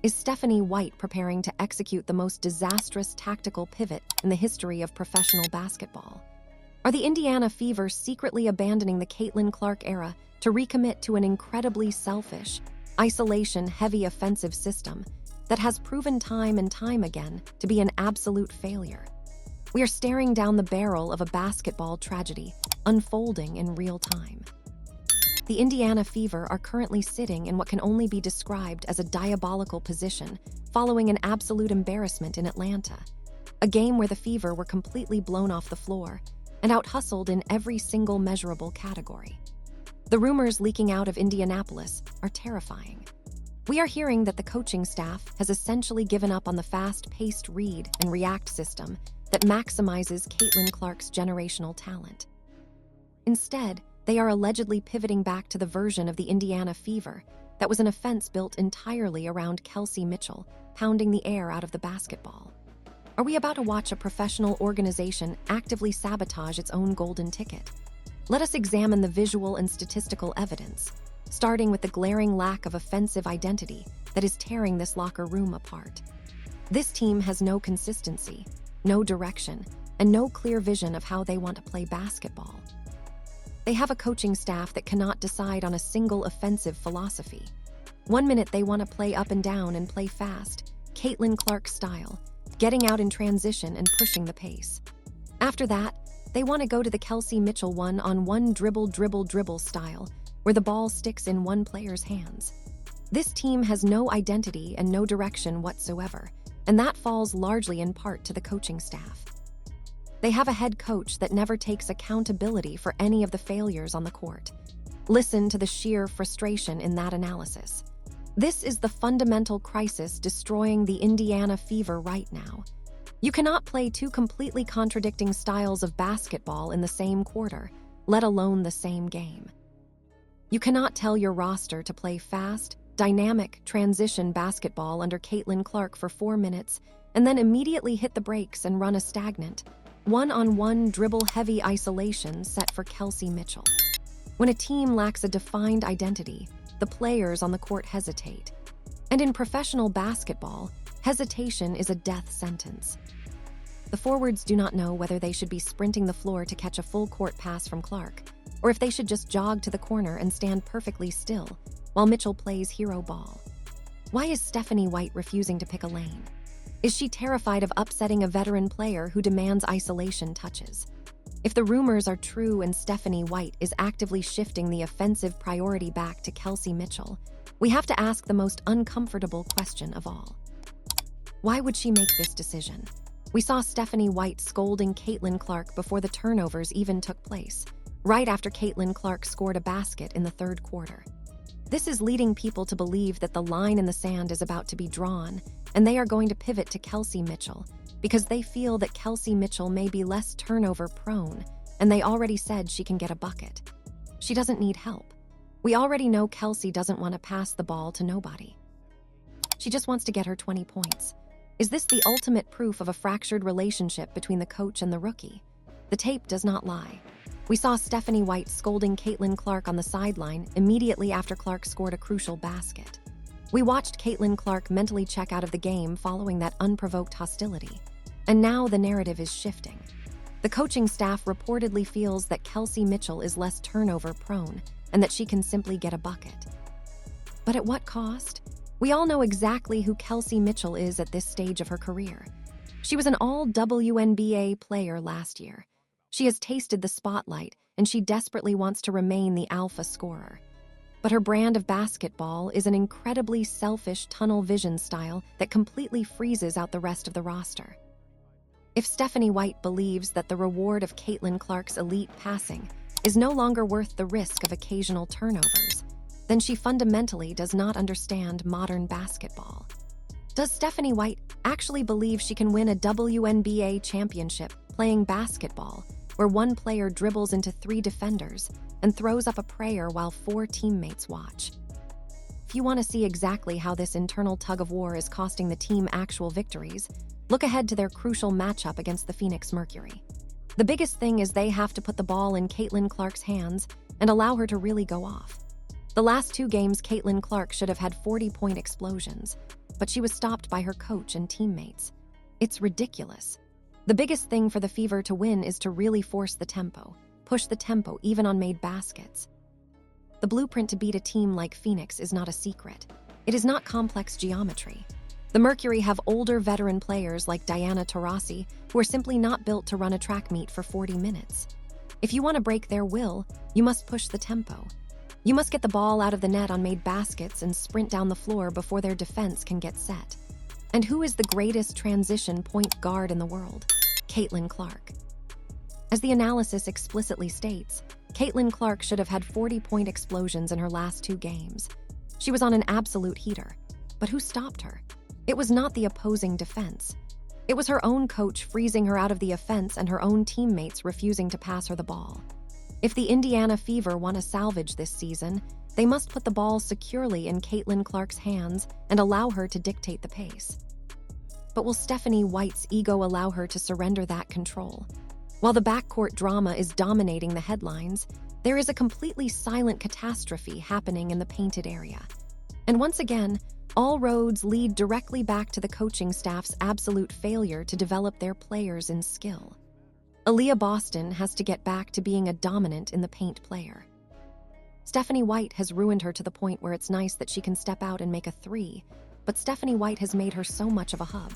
Is Stephanie White preparing to execute the most disastrous tactical pivot in the history of professional basketball? Are the Indiana Fever secretly abandoning the Caitlin Clark era to recommit to an incredibly selfish, isolation-heavy offensive system that has proven time and time again to be an absolute failure? We are staring down the barrel of a basketball tragedy unfolding in real time. The Indiana Fever are currently sitting in what can only be described as a diabolical position following an absolute embarrassment in Atlanta, a game where the Fever were completely blown off the floor and out-hustled in every single measurable category. The rumors leaking out of Indianapolis are terrifying. We are hearing that the coaching staff has essentially given up on the fast-paced read and react system that maximizes Caitlin Clark's generational talent. Instead, they are allegedly pivoting back to the version of the Indiana Fever that was an offense built entirely around Kelsey Mitchell pounding the air out of the basketball. Are we about to watch a professional organization actively sabotage its own golden ticket? Let us examine the visual and statistical evidence, starting with the glaring lack of offensive identity that is tearing this locker room apart. This team has no consistency, no direction, and no clear vision of how they want to play basketball. They have a coaching staff that cannot decide on a single offensive philosophy. One minute they want to play up and down and play fast, Caitlin Clark style, getting out in transition and pushing the pace. After that, they want to go to the Kelsey Mitchell one-on-one dribble style, where the ball sticks in one player's hands. This team has no identity and no direction whatsoever, and that falls largely in part to the coaching staff. They have a head coach that never takes accountability for any of the failures on the court. Listen to the sheer frustration in that analysis. This is the fundamental crisis destroying the Indiana Fever right now. You cannot play two completely contradicting styles of basketball in the same quarter, let alone the same game. You cannot tell your roster to play fast, dynamic, transition basketball under Caitlin Clark for 4 minutes and then immediately hit the brakes and run a stagnant, one-on-one dribble-heavy isolation set for Kelsey Mitchell. When a team lacks a defined identity, the players on the court hesitate. And in professional basketball, hesitation is a death sentence. The forwards do not know whether they should be sprinting the floor to catch a full-court pass from Clark, or if they should just jog to the corner and stand perfectly still while Mitchell plays hero ball. Why is Stephanie White refusing to pick a lane? Is she terrified of upsetting a veteran player who demands isolation touches? If the rumors are true and Stephanie White is actively shifting the offensive priority back to Kelsey Mitchell, we have to ask the most uncomfortable question of all. Why would she make this decision? We saw Stephanie White scolding Caitlin Clark before the turnovers even took place, right after Caitlin Clark scored a basket in the third quarter. This is leading people to believe that the line in the sand is about to be drawn, and they are going to pivot to Kelsey Mitchell because they feel that Kelsey Mitchell may be less turnover-prone, and they already said she can get a bucket. She doesn't need help. We already know Kelsey doesn't want to pass the ball to nobody. She just wants to get her 20 points. Is this the ultimate proof of a fractured relationship between the coach and the rookie? The tape does not lie. We saw Stephanie White scolding Caitlin Clark on the sideline immediately after Clark scored a crucial basket. We watched Caitlin Clark mentally check out of the game following that unprovoked hostility. And now the narrative is shifting. The coaching staff reportedly feels that Kelsey Mitchell is less turnover-prone and that she can simply get a bucket. But at what cost? We all know exactly who Kelsey Mitchell is at this stage of her career. She was an all-WNBA player last year. She has tasted the spotlight, and she desperately wants to remain the alpha scorer. But her brand of basketball is an incredibly selfish tunnel vision style that completely freezes out the rest of the roster. If Stephanie White believes that the reward of Caitlin Clark's elite passing is no longer worth the risk of occasional turnovers, then she fundamentally does not understand modern basketball. Does Stephanie White actually believe she can win a WNBA championship playing basketball, where one player dribbles into 3 defenders and throws up a prayer while 4 teammates watch? If you want to see exactly how this internal tug-of-war is costing the team actual victories, look ahead to their crucial matchup against the Phoenix Mercury. The biggest thing is they have to put the ball in Caitlin Clark's hands and allow her to really go off. The last 2 games, Caitlin Clark should have had 40-point explosions, but she was stopped by her coach and teammates. It's ridiculous. The biggest thing for the Fever to win is to really force the tempo, push the tempo even on made baskets. The blueprint to beat a team like Phoenix is not a secret. It is not complex geometry. The Mercury have older veteran players like Diana Taurasi who are simply not built to run a track meet for 40 minutes. If you want to break their will, you must push the tempo. You must get the ball out of the net on made baskets and sprint down the floor before their defense can get set. And who is the greatest transition point guard in the world? Caitlin Clark. As the analysis explicitly states, Caitlin Clark should have had 40-point explosions in her last 2 games. She was on an absolute heater. But who stopped her? It was not the opposing defense. It was her own coach freezing her out of the offense and her own teammates refusing to pass her the ball. If the Indiana Fever want to salvage this season, they must put the ball securely in Caitlin Clark's hands and allow her to dictate the pace. But will Stephanie White's ego allow her to surrender that control? While the backcourt drama is dominating the headlines, there is a completely silent catastrophe happening in the painted area. And once again, all roads lead directly back to the coaching staff's absolute failure to develop their players in skill. Aaliyah Boston has to get back to being a dominant in the paint player. Stephanie White has ruined her to the point where it's nice that she can step out and make a 3, but Stephanie White has made her so much of a hub.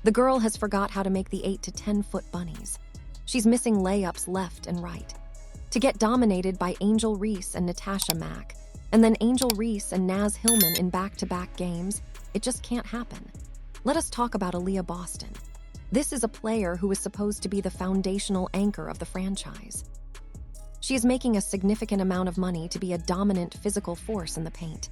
The girl has forgot how to make the 8 to 10-foot bunnies. She's missing layups left and right. To get dominated by Angel Reese and Natasha Mack, and then Angel Reese and Naz Hillman in back-to-back games, it just can't happen. Let us talk about Aaliyah Boston. This is a player who is supposed to be the foundational anchor of the franchise. She is making a significant amount of money to be a dominant physical force in the paint.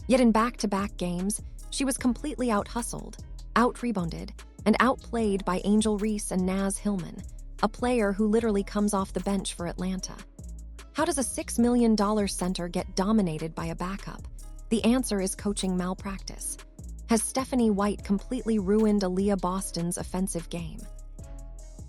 Yet in back-to-back games, she was completely out-hustled, out-rebounded, and outplayed by Angel Reese and Naz Hillman, a player who literally comes off the bench for Atlanta. How does a $6 million center get dominated by a backup? The answer is coaching malpractice. Has Stephanie White completely ruined Aaliyah Boston's offensive game?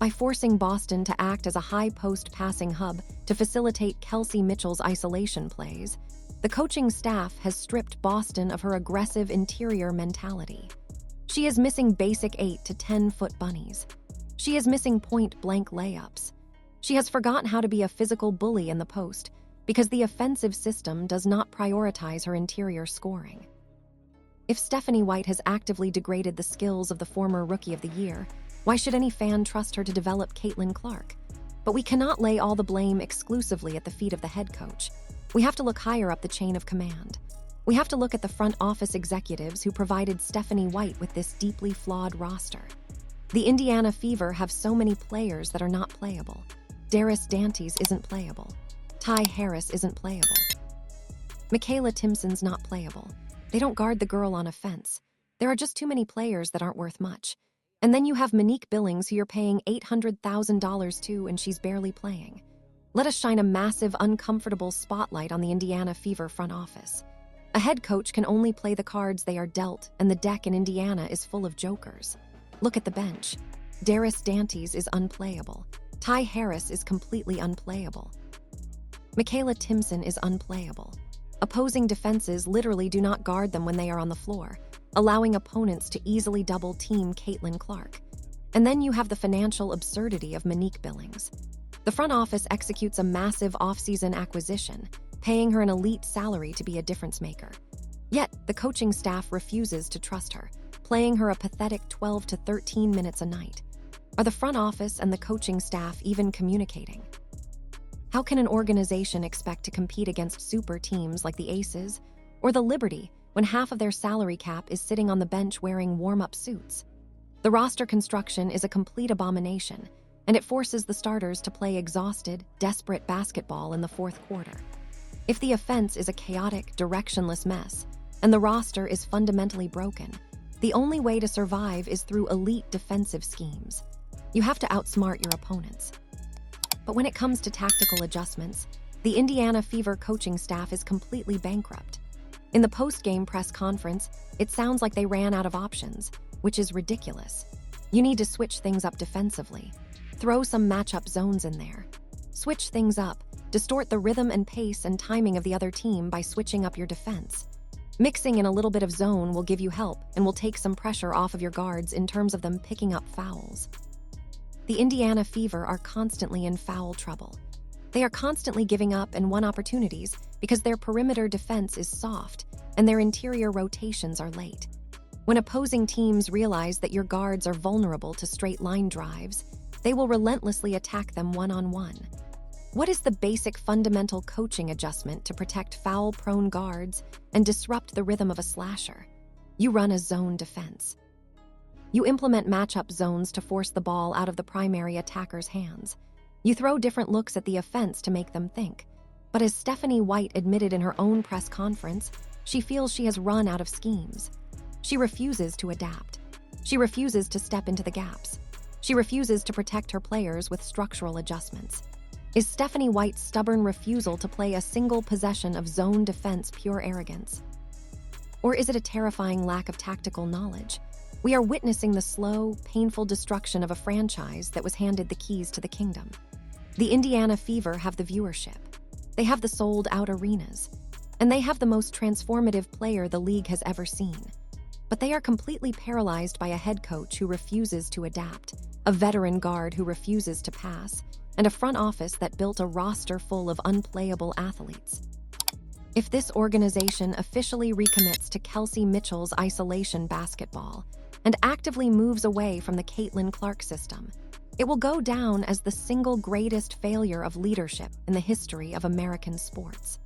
By forcing Boston to act as a high-post passing hub to facilitate Kelsey Mitchell's isolation plays, the coaching staff has stripped Boston of her aggressive interior mentality. She is missing basic 8 to 10-foot bunnies. She is missing point-blank layups. She has forgotten how to be a physical bully in the post because the offensive system does not prioritize her interior scoring. If Stephanie White has actively degraded the skills of the former Rookie of the Year, why should any fan trust her to develop Caitlin Clark? But we cannot lay all the blame exclusively at the feet of the head coach. We have to look higher up the chain of command. We have to look at the front office executives who provided Stephanie White with this deeply flawed roster. The Indiana Fever have so many players that are not playable. Darius Dantes isn't playable. Ty Harris isn't playable. Michaela Timpson's not playable. They don't guard the girl on offense. There are just too many players that aren't worth much. And then you have Monique Billings who you're paying $800,000 to and she's barely playing. Let us shine a massive, uncomfortable spotlight on the Indiana Fever front office. A head coach can only play the cards they are dealt, and the deck in Indiana is full of jokers. Look at the bench. Darius Dantes is unplayable. Ty Harris is completely unplayable. Michaela Timpson is unplayable. Opposing defenses literally do not guard them when they are on the floor, allowing opponents to easily double-team Caitlin Clark. And then you have the financial absurdity of Monique Billings. The front office executes a massive off-season acquisition, paying her an elite salary to be a difference maker. Yet, the coaching staff refuses to trust her, playing her a pathetic 12 to 13 minutes a night. Are the front office and the coaching staff even communicating? How can an organization expect to compete against super teams like the Aces or the Liberty when half of their salary cap is sitting on the bench wearing warm-up suits? The roster construction is a complete abomination, and it forces the starters to play exhausted, desperate basketball in the fourth quarter. If the offense is a chaotic, directionless mess, and the roster is fundamentally broken, the only way to survive is through elite defensive schemes. You have to outsmart your opponents. But when it comes to tactical adjustments, the Indiana Fever coaching staff is completely bankrupt. In the post-game press conference, it sounds like they ran out of options, which is ridiculous. You need to switch things up defensively. Throw some matchup zones in there. Switch things up, distort the rhythm and pace and timing of the other team by switching up your defense. Mixing in a little bit of zone will give you help and will take some pressure off of your guards in terms of them picking up fouls. The Indiana Fever are constantly in foul trouble. They are constantly giving up and won opportunities because their perimeter defense is soft and their interior rotations are late. When opposing teams realize that your guards are vulnerable to straight line drives, they will relentlessly attack them one-on-one. What is the basic fundamental coaching adjustment to protect foul-prone guards and disrupt the rhythm of a slasher? You run a zone defense. You implement matchup zones to force the ball out of the primary attacker's hands. You throw different looks at the offense to make them think. But as Stephanie White admitted in her own press conference, she feels she has run out of schemes. She refuses to adapt. She refuses to step into the gaps. She refuses to protect her players with structural adjustments. Is Stephanie White's stubborn refusal to play a single possession of zone defense pure arrogance? Or is it a terrifying lack of tactical knowledge? We are witnessing the slow, painful destruction of a franchise that was handed the keys to the kingdom. The Indiana Fever have the viewership. They have the sold-out arenas. And they have the most transformative player the league has ever seen. But they are completely paralyzed by a head coach who refuses to adapt, a veteran guard who refuses to pass, and a front office that built a roster full of unplayable athletes. If this organization officially recommits to Kelsey Mitchell's isolation basketball and actively moves away from the Caitlin Clark system, it will go down as the single greatest failure of leadership in the history of American sports.